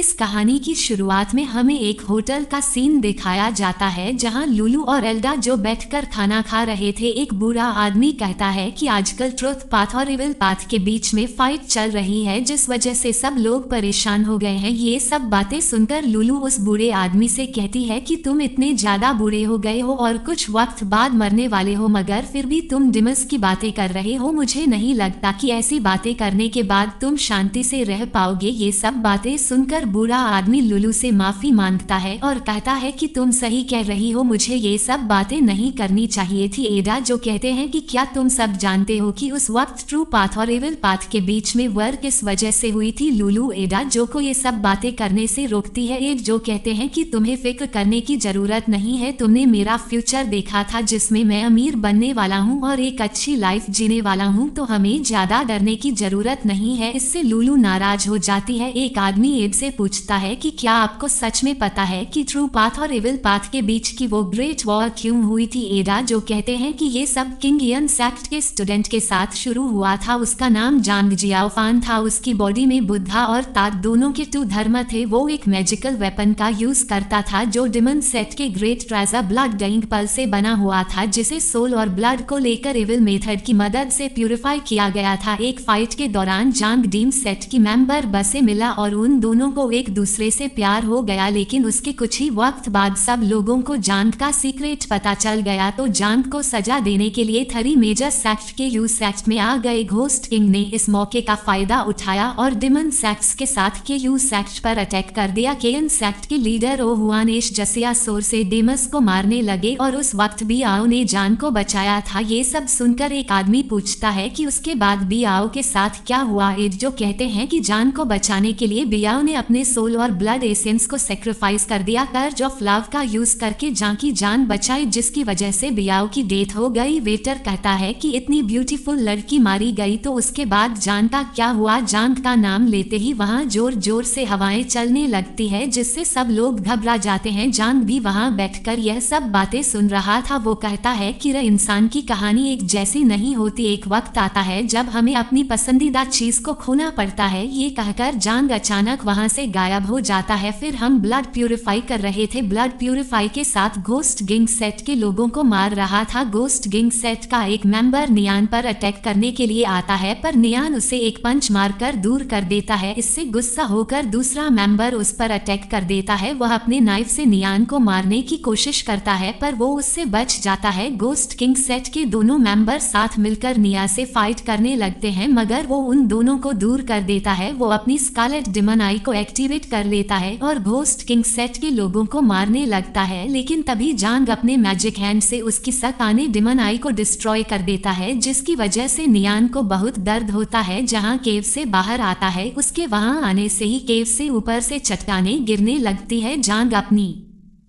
इस कहानी की शुरुआत में हमें एक होटल का सीन दिखाया जाता है जहां लुलू और एल्डा जो बैठकर खाना खा रहे थे। एक बूढ़ा आदमी कहता है कि आजकल ट्रुथ पाथ और इविल पाथ के बीच में फाइट चल रही है जिस वजह से सब लोग परेशान हो गए हैं। ये सब बातें सुनकर लुलू उस बूढ़े आदमी से कहती है कि तुम इतने ज्यादा बूढ़े हो गए हो और कुछ वक्त बाद मरने वाले हो, मगर फिर भी तुम डिमस की बातें कर रहे हो। मुझे नहीं लगता कि ऐसी बातें करने के बाद तुम शांति से रह पाओगे। ये सब बातें सुनकर बूढ़ा आदमी लुलू से माफी मांगता है और कहता है कि तुम सही कह रही हो, मुझे ये सब बातें नहीं करनी चाहिए थी। एडा जो कहते हैं कि क्या तुम सब जानते हो कि उस वक्त ट्रू पाथ और इविल पाथ के बीच में वॉर किस वजह से हुई थी। लुलू एडा जो को ये सब बातें करने से रोकती है। एड जो कहते हैं कि तुम्हें फिक्र करने की जरूरत नहीं है, तुमने मेरा फ्यूचर देखा था जिसमें मैं अमीर बनने वाला हूँ और एक अच्छी लाइफ जीने वाला हूँ, तो हमें ज्यादा डरने की जरूरत नहीं है। इससे लुलू नाराज हो जाती है। एक आदमी एड से पूछता है कि क्या आपको सच में पता है कि ट्रू पाथ और इविल पाथ के बीच की वो ग्रेट वॉर क्यों हुई थी। एडा जो कहते हैं कि ये सब किंग इयन सेक्ट के स्टूडेंट के साथ शुरू हुआ था। उसका नाम जांग जियाओफान था। उसकी बॉडी में बुद्धा और तात दोनों के 2 धर्म थे। वो एक मैजिकल वेपन का यूज करता था जो डिमन सेट के ग्रेट ट्रेजर ब्लड डाइंग पल से बना हुआ था, जिसे सोल और ब्लड को लेकर इविल मेथड की मदद से प्यूरिफाई किया गया था। एक फाइट के दौरान जांग डीम सेट की मेंबर बसे मिला और उन दोनों को एक दूसरे से प्यार हो गया, लेकिन उसके कुछ ही वक्त बाद सब लोगों को जांग का सीक्रेट पता चल गया, तो जांग को सजा देने के लिए 3 मेजर सेक्ट के यू सेक्ट में आ गए। घोस्ट किंग ने इस मौके का फायदा उठाया और डिमन सेक्ट्स के साथ के यू सेक्ट पर अटैक कर दिया। केयन सेक्ट के लीडर ओहुआनेश जसिया सोर से डिमस को मारने लगे और उस वक्त बियाओ ने जान को बचाया था। ये सब सुनकर एक आदमी पूछता है कि उसके बाद बियाओ के साथ क्या हुआ। एड जो कहते हैं कि जान को बचाने के लिए बियाओ ने अपने सोल और ब्लड एसेंस को सेक्रीफाइस कर दिया। कर्ज ऑफ लव का यूज करके जान की जान बचाई, जिसकी वजह से बियाओ की डेथ हो गई। वेटर कहता है कि इतनी ब्यूटीफुल लड़की मारी गई, तो उसके बाद जान का क्या हुआ। जान का नाम लेते ही वहाँ जोर जोर से हवाएं चलने लगती है जिससे सब लोग घबरा जाते हैं। जान भी वहाँ बैठकर यह सब बातें सुन रहा था। वो कहता है कि इंसान की कहानी एक जैसी नहीं होती, एक वक्त आता है जब हमें अपनी पसंदीदा चीज को खोना पड़ता है। ये कहकर जान अचानक वहाँ से गायब हो जाता है। फिर हम ब्लड प्यूरिफाई कर रहे थे। ब्लड प्यूरिफाई के साथ घोस्ट गिंग सेट के लोगों को मार रहा था। घोस्ट गिंग सेट का एक मेंबर नियान पर अटैक करने के लिए आता है, पर नियान उसे एक पंच मारकर दूर कर देता है। इससे गुस्सा होकर दूसरा मेंबर उस पर अटैक कर देता है। वह अपने नाइफ से नियान को मारने की कोशिश करता है, पर वो उससे बच जाता है। घोस्ट किंग सेट के दोनों मेंबर साथ मिलकर निया से फाइट करने लगते हैं, मगर वो उन दोनों को दूर कर देता है। वो अपनी स्कारलेट डिमन आई को एक्टिवेट कर लेता है और घोस्ट किंग सेट के लोगों को मारने लगता है, लेकिन तभी जांग अपने मैजिक हैंड से उसकी सकाने डिमन आई को डिस्ट्रॉय कर देता है, जिसकी वजह से नियान को बहुत दर्द होता है। जहां केव से बाहर आता है, उसके वहां आने से ही केव से ऊपर से चट्टानें गिरने लगती है। जांग अपनी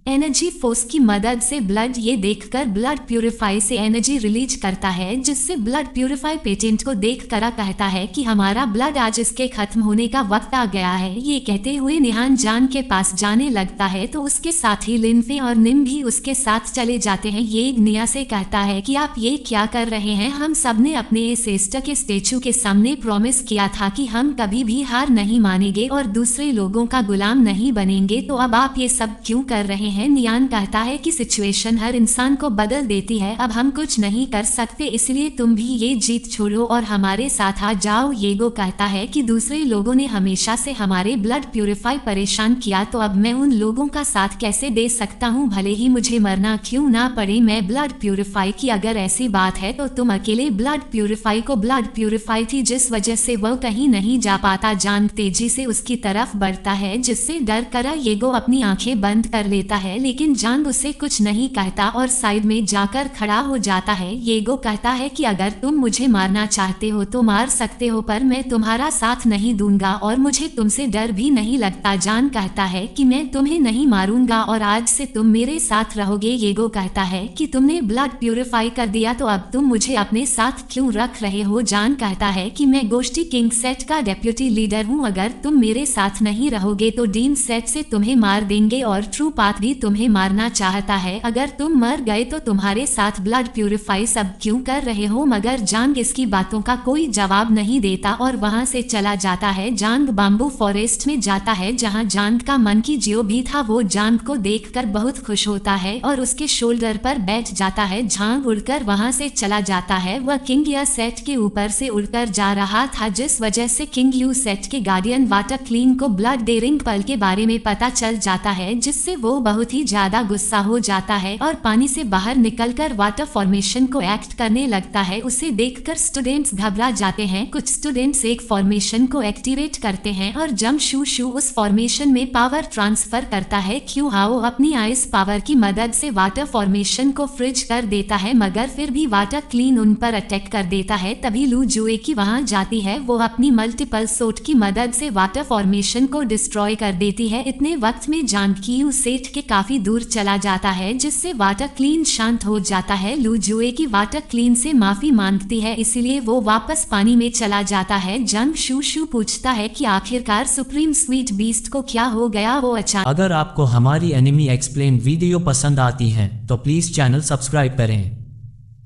एनर्जी फोर्स की मदद से ब्लड ये देखकर ब्लड प्यूरिफाई से एनर्जी रिलीज करता है, जिससे ब्लड प्यूरिफाई पेटेंट को देखकर कहता है कि हमारा ब्लड आज इसके खत्म होने का वक्त आ गया है। ये कहते हुए निहान जान के पास जाने लगता है, तो उसके साथ ही लिनफे और निम भी उसके साथ चले जाते हैं। ये निया से कहता है कि आप ये क्या कर रहे हैं, हम सब ने अपने इस सिस्टर के स्टेचू के सामने प्रॉमिस किया था कि हम कभी भी हार नहीं मानेंगे और दूसरे लोगों का गुलाम नहीं बनेंगे, तो अब आप ये सब क्यों कर रहे हैं। नियान कहता है कि सिचुएशन हर इंसान को बदल देती है, अब हम कुछ नहीं कर सकते, इसलिए तुम भी ये जीत छोड़ो और हमारे साथ आ जाओ। येगो कहता है कि दूसरे लोगों ने हमेशा से हमारे ब्लड प्यूरिफाई परेशान किया, तो अब मैं उन लोगों का साथ कैसे दे सकता हूँ, भले ही मुझे मरना क्यों ना पड़े, मैं ब्लड प्यूरिफाई की। अगर ऐसी बात है तो तुम अकेले ब्लड प्यूरिफाई को ब्लड प्यूरिफाई थी, जिस वजह से वह कहीं नहीं जा पाता। जान तेजी से उसकी तरफ बढ़ता है, जिससे डर कर येगो अपनी आंखें बंद कर लेता है, लेकिन जांग उसे कुछ नहीं कहता और साइड में जाकर खड़ा हो जाता है। येगो कहता है कि अगर तुम मुझे मारना चाहते हो तो मार सकते हो, पर मैं तुम्हारा साथ नहीं दूंगा और मुझे तुमसे डर भी नहीं लगता। जान कहता है कि मैं तुम्हें नहीं मारूंगा और आज से तुम मेरे साथ रहोगे। येगो कहता है कि तुमने ब्लड प्यूरिफाई कर दिया, तो अब तुम मुझे अपने साथ क्यों रख रहे हो। जान कहता है कि मैं गोष्ठी किंग सेट का डेप्यूटी लीडर हूँ, अगर तुम मेरे साथ नहीं रहोगे तो डीन सेट से तुम्हें मार देंगे और ट्रू पाथ भी भी तुम्हें मारना चाहता है। अगर तुम मर गए तो तुम्हारे साथ ब्लड प्यूरिफाई सब क्यों कर रहे हो? मगर जांग इसकी बातों का कोई जवाब नहीं देता और वहां से चला जाता है। जांग बाम्बू फॉरेस्ट में जाता है जहां जांग का मंकी जियो भी था। वो जांग को देखकर बहुत खुश होता है और उसके शोल्डर पर बैठ जाता है। जांग उड़कर वहां से चला जाता है। वह किंग या सेट के ऊपर से उड़कर जा रहा था, जिस वजह से किंग यू सेट के गार्डियन वाटर क्लीन को ब्लड डेरिंग पल के बारे में पता चल जाता है, जिससे वो बहुत ही ज्यादा गुस्सा हो जाता है और पानी से बाहर निकलकर वाटर फॉर्मेशन को एक्ट करने लगता है। उसे देखकर स्टूडेंट्स घबरा जाते हैं। कुछ स्टूडेंट्स एक फॉर्मेशन को एक्टिवेट करते हैं और जम शू शू उस फॉर्मेशन में पावर ट्रांसफर करता है। क्यू हाओ अपनी आइस पावर की मदद से वाटर फॉर्मेशन को फ्रीज कर देता है, मगर फिर भी वाटर क्लीन उन पर अटैक कर देता है। तभी लू जुए की वहां जाती है। वो अपनी मल्टीपल सोट की मदद से वाटर फॉर्मेशन को डिस्ट्रॉय कर देती है। इतने वक्त में जांग कियू सेट के काफी दूर चला जाता है, जिससे वाटर क्लीन शांत हो जाता है। लू जुए की वाटर क्लीन से माफी मांगती है, इसलिए वो वापस पानी में चला जाता है। जंग शू शू पूछता है कि आखिरकार सुप्रीम स्वीट बीस्ट को क्या हो गया। वो अचानक अगर आपको हमारी एनिमी एक्सप्लेन वीडियो पसंद आती है तो प्लीज चैनल सब्सक्राइब करें।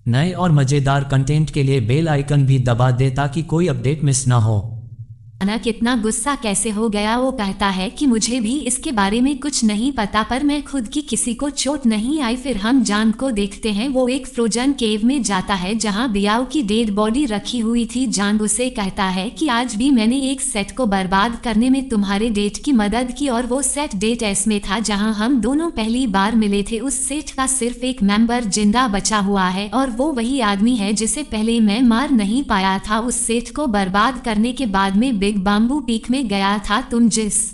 नए और मजेदार कंटेंट के लिए बेल आइकन भी दबा दे ताकि कोई अपडेट मिस ना हो। कितना गुस्सा कैसे हो गया। वो कहता है कि मुझे भी इसके बारे में कुछ नहीं पता, पर मैं खुद की किसी को चोट नहीं आई। फिर हम जांग को देखते हैं। वो एक फ्रोजन केव में जाता है जहां बियाओ की डेड बॉडी रखी हुई थी। जांग उसे कहता है कि आज भी मैंने एक सेट को बर्बाद करने में तुम्हारे डेट की मदद की, और वो सेट डेट एस में था जहां हम दोनों पहली बार मिले थे। उस सेट का सिर्फ एक मेंबर जिंदा बचा हुआ है और वो वही आदमी है जिसे पहले मैं मार नहीं पाया था। उस सेट को बर्बाद करने के बाद में बिग बाम्बू पीक में गया था। तुम जिस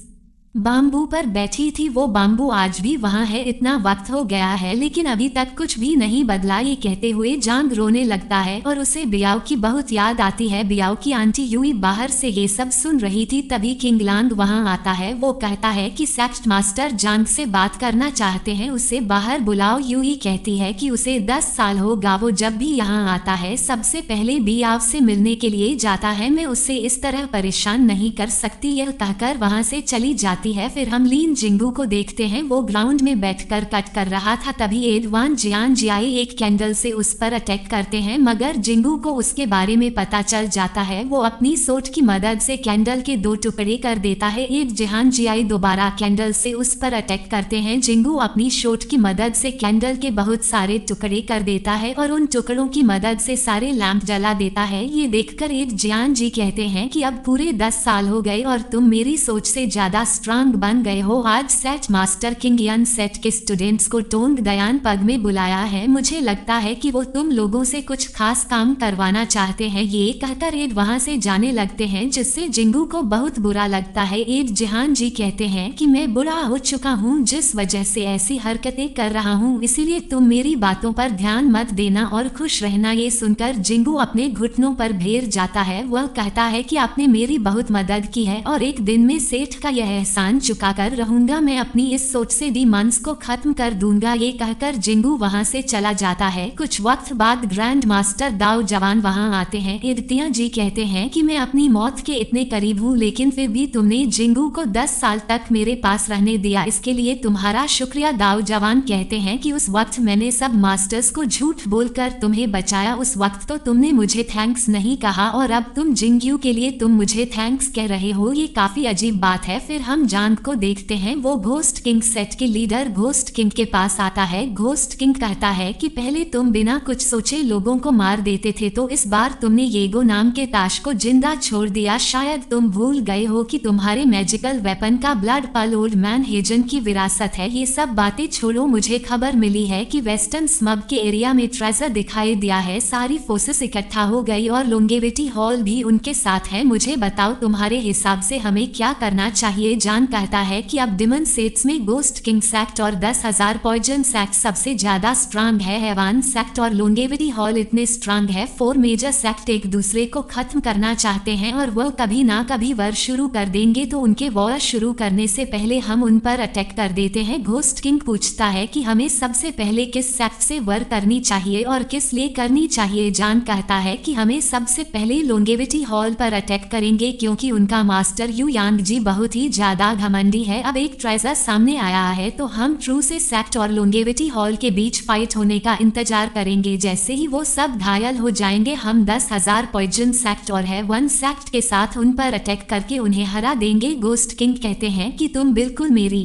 बाम्बू पर बैठी थी वो बाम्बू आज भी वहां है। इतना वक्त हो गया है लेकिन अभी तक कुछ भी नहीं बदला। ये कहते हुए जांग रोने लगता है और उसे बियाओ की बहुत याद आती है। बियाओ की आंटी यूई बाहर से ये सब सुन रही थी। तभी किंग लांग वहां आता है। वो कहता है कि सेक्ट मास्टर जांग से बात करना चाहते हैं, उसे बाहर बुलाओ। यूई कहती है कि उसे 10 साल होगा। वो जब भी यहाँ आता है सबसे पहले बियाओ से मिलने के लिए जाता है। मैं उसे इस तरह परेशान नहीं कर सकती, यह कहकर वहां से चली जाती है। फिर हम लीन जिंगू को देखते हैं। वो ग्राउंड में बैठकर कट कर रहा था। तभी एडवान जियान जियाई एक कैंडल से उस पर अटैक करते हैं, मगर जिंगू को उसके बारे में पता चल जाता है। वो अपनी सोट की मदद से कैंडल के 2 टुकड़े कर देता है। एक जिहान जियाई दोबारा कैंडल से उस पर अटैक करते हैं। जिंगू अपनी शोट की मदद से कैंडल के बहुत सारे टुकड़े कर देता है और उन टुकड़ों की मदद से सारे लैंप जला देता है। ये देखकर एक जियान जी कहते हैं कि अब पूरे 10 साल हो गए और तुम मेरी सोच से ज्यादा बन गए हो। आज सेट मास्टर किंग यन सेट के स्टूडेंट्स को टोंग दयान पग में बुलाया है। मुझे लगता है कि वो तुम लोगों से कुछ खास काम करवाना चाहते हैं। ये कहकर एड वहां से जाने लगते हैं, जिससे जिंगू को बहुत बुरा लगता है। एड जिहान जी कहते हैं कि मैं बुरा हो चुका हूँ जिस वजह से ऐसी हरकतें कर रहा हूँ, इसीलिए तुम मेरी बातों पर ध्यान मत देना और खुश रहना। ये सुनकर जिंगू अपने घुटनों पर भिड़ जाता है। वह कहता है कि आपने मेरी बहुत मदद की है और एक दिन में सेठ का यह एहसान चुका कर रहूंगा। मैं अपनी इस सोच से डिमांड्स को खत्म कर दूंगा। ये कहकर जिंगू वहां से चला जाता है। कुछ वक्त बाद ग्रैंड मास्टर दाओ जवान वहां आते हैं। इर्तिया जी कहते हैं कि मैं अपनी मौत के इतने करीब हूँ, लेकिन फिर भी तुमने जिंगू को 10 साल तक मेरे पास रहने दिया, इसके लिए तुम्हारा शुक्रिया। दाओ जवान कहते हैं कि उस वक्त मैंने सब मास्टर्स को झूठ बोलकर तुम्हें बचाया। उस वक्त तो तुमने मुझे थैंक्स नहीं कहा और अब तुम जिंगयू के लिए तुम मुझे थैंक्स कह रहे हो। ये काफी अजीब बात है। फिर हम जांग को देखते हैं। वो घोस्ट किंग सेट के लीडर घोस्ट किंग के पास आता है। घोस्ट किंग कहता है कि पहले तुम बिना कुछ सोचे लोगों को मार देते थे, तो इस बार तुमने येगो नाम के ताश को जिंदा छोड़ दिया। शायद तुम भूल गए हो कि तुम्हारे मैजिकल वेपन का ब्लड पल ओल्ड मैन हेजन की विरासत है। ये सब बातें छोड़ो, मुझे खबर मिली है कि वेस्टर्न स्मग के एरिया में ट्रेजर दिखाई दिया है। सारी फोर्सेस इकट्ठा हो गई और लोंगेविटी हॉल भी उनके साथ है। मुझे बताओ तुम्हारे हिसाब से हमें क्या करना चाहिए। जान कहता है कि अब डिमन सेट्स में गोस्ट किंग सेक्ट और 10,000 पॉइजन सेक्ट सबसे ज्यादा स्ट्रांग है। हेवान सेक्ट और लोंगेविटी हॉल इतने स्ट्रांग है। 4 मेजर सेक्ट एक दूसरे को खत्म करना चाहते हैं और वह कभी ना कभी वॉर शुरू कर देंगे, तो उनके वॉर शुरू करने से पहले हम उन पर अटैक कर देते हैं। घोस्ट किंग पूछता है कि हमें सबसे पहले किस सेक्ट से वॉर करनी चाहिए और किस लिए करनी चाहिए। जान कहता है कि हमें सबसे पहले लोंगेविटी हॉल पर अटैक करेंगे क्योंकि उनका मास्टर यू यांग जी बहुत ही ज्यादा ज्यादा घमंडी है। अब एक ट्रेजर सामने आया है तो हम ट्रू से सेक्ट और लोंगेविटी हॉल के बीच फाइट होने का इंतजार करेंगे। जैसे ही वो सब घायल हो जाएंगे हम 10,000 पॉइजन सेक्ट और है 1 सेक्ट के साथ उन पर अटैक करके उन्हें हरा देंगे। गोस्ट किंग कहते हैं कि तुम बिल्कुल मेरी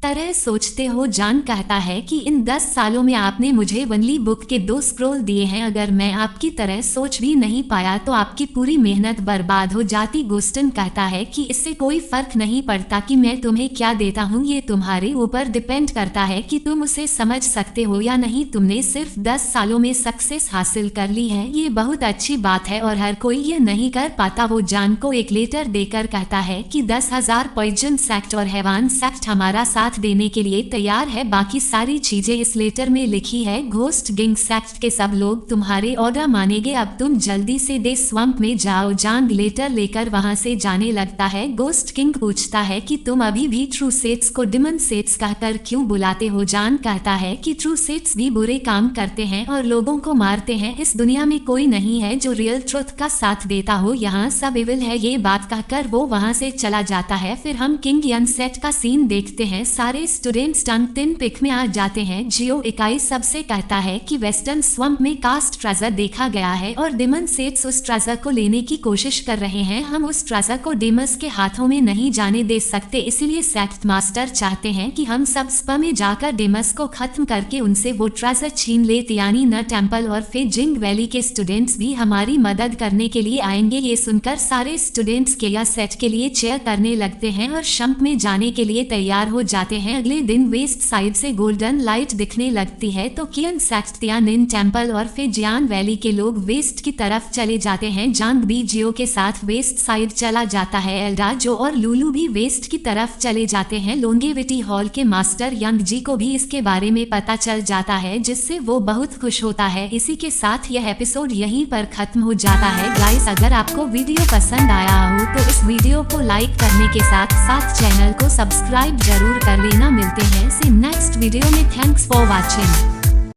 तरह सोचते हो। जॉन कहता है कि इन 10 सालों में आपने मुझे वनली बुक के 2 स्क्रोल दिए हैं, अगर मैं आपकी तरह सोच भी नहीं पाया तो आपकी पूरी मेहनत बर्बाद हो जाती। गोस्टन कहता है कि इससे कोई फर्क नहीं पड़ता कि मैं तुम्हें क्या देता हूँ, ये तुम्हारे ऊपर डिपेंड करता है कि तुम उसे समझ सकते हो या नहीं। तुमने सिर्फ 10 सालों में सक्सेस हासिल कर ली है, ये बहुत अच्छी बात है और हर कोई ये नहीं कर पाता। वो जॉन को एक लेटर देकर कहता है कि 10,000 पॉइजन सेक्ट और हैवान सेक्ट हमारा साथ देने के लिए तैयार है। बाकी सारी चीजें इस लेटर में लिखी है। घोस्ट किंग सेक्ट के सब लोग तुम्हारे ऑर्डर मानेंगे, अब तुम जल्दी से दे स्वम्प में जाओ। जॉन लेटर लेकर वहां से जाने लगता है। गोस्ट किंग पूछता है कि तुम अभी भी ट्रू सेट्स को डिमन सेट्स कहकर क्यों बुलाते हो। जॉन कहता है कि ट्रू सेट्स भी बुरे काम करते हैं और लोगों को मारते हैं, इस दुनिया में कोई नहीं है जो रियल ट्रुथ का साथ देता हो, यहाँ सब इविल है। ये बात कहकर वो वहां से चला जाता है। फिर हम किंग यन सेट का सीन देखते हैं। सारे स्टूडेंट्स टन तिन पिक में आ जाते हैं। जियो इकाई सबसे कहता है कि वेस्टर्न स्वम्प में कास्ट ट्रेजर देखा गया है और डिमन सेट्स उस ट्रेजर को लेने की कोशिश कर रहे हैं। हम उस ट्रेजर को डेमस के हाथों में नहीं जाने दे सकते, इसलिए सेक्ट मास्टर चाहते हैं कि हम सब स्पा में जाकर डेमस को खत्म करके उनसे वो ट्रेजर छीन ले। यानी न टेम्पल और फेजिंग वैली के स्टूडेंट्स भी हमारी मदद करने के लिए आएंगे। ये सुनकर सारे स्टूडेंट्स केया सेट के लिए चेयर करने लगते हैं और शंप में जाने के लिए तैयार हो जाते हैं। अगले दिन वेस्ट साइड से गोल्डन लाइट दिखने लगती है तो कियन सेक्ट तियानिन टेम्पल और फेजियान वैली के लोग वेस्ट की तरफ चले जाते हैं। जांग भी जियो के साथ वेस्ट साइड चला जाता है। एल्डा जो और लुलू भी वेस्ट की तरफ चले जाते हैं। लोंगेविटी हॉल के मास्टर यंग जी को भी इसके बारे में पता चल जाता है, जिससे वो बहुत खुश होता है। इसी के साथ यह एपिसोड यहीं पर खत्म हो जाता है। गाइस, अगर आपको वीडियो पसंद आया हो तो इस वीडियो को लाइक करने के साथ साथ चैनल को सब्सक्राइब जरूर कर लेना। मिलते हैं नेक्स्ट वीडियो में। Thanks for watching.